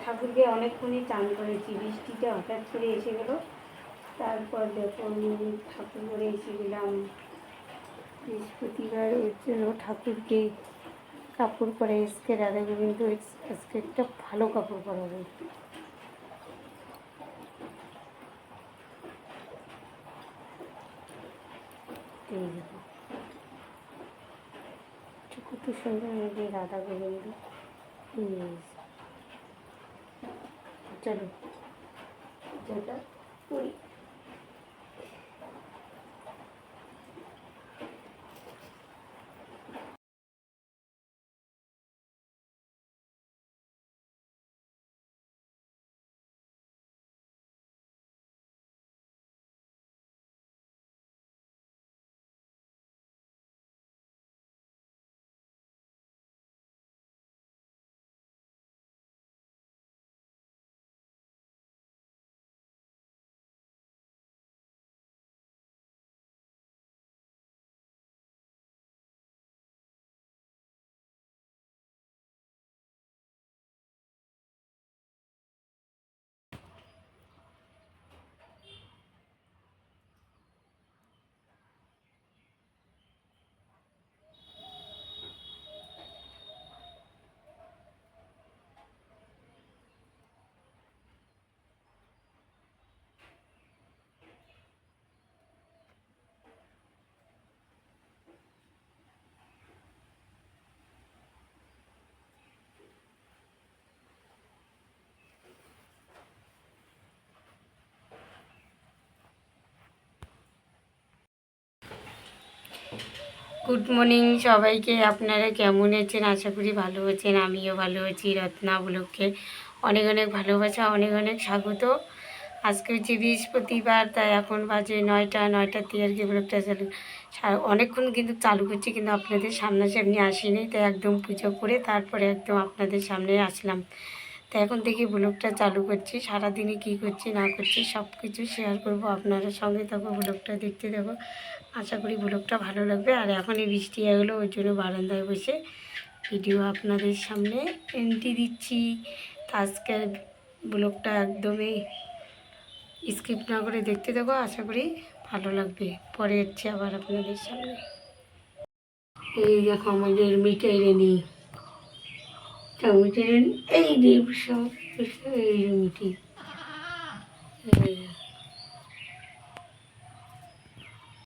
ঠাকুরকে অনেকক্ষণই চান করেছি, বৃষ্টিটা হঠাৎ করে এসে গেল। তারপর দেখুন ঠাকুর করে এসে গেলাম। বৃহস্পতিবার ওর জন্য ঠাকুরকে কাপড় পরে এসকে রাধা গোবিন্দ আজকে একটা ভালো কাপড় পরাবে। এই দেখো কত সুন্দর লাগে রাধা গোবিন্দ। চলো যেটা করি। গুড মর্নিং সবাইকে। আপনারা কেমন আছেন? আশা করি ভালো আছেন। আমিও ভালো আছি। রত্না ব্লগকে অনেক অনেক ভালোবাসা, অনেক অনেক স্বাগত। আজকে হচ্ছে বৃহস্পতিবার, তাই এখন বাজে 9টার দিয়ে আর কি ব্লগটা অনেকক্ষণ কিন্তু চালু করছি, কিন্তু আপনাদের সামনাসামনি আসিনি। তাই একদম পুজো করে তারপরে একদম আপনাদের সামনে আসলাম। তো এখন থেকে ব্লগটা চালু করছি। সারাদিনে কি করছি না করছি সব কিছু শেয়ার করব আপনাদের সঙ্গে। তখন ব্লগটা দেখতে দেবো। আশা করি ব্লগটা ভালো লাগবে। আর এখন এই বৃষ্টি এগুলো ওই জন্য বারান্দায় বসে ভিডিও আপনাদের সামনে এন্ট্রি দিচ্ছি। তো আজকের ব্লগটা একদমই স্কিপ না করে দেখতে দেবো। আশা করি ভালো লাগবে। পরে হচ্ছে আবার আপনাদের সামনে। এই দেখো আমাদের মিঠাই রেনি, মিঠাই রেনি এই যে এই মিঠি।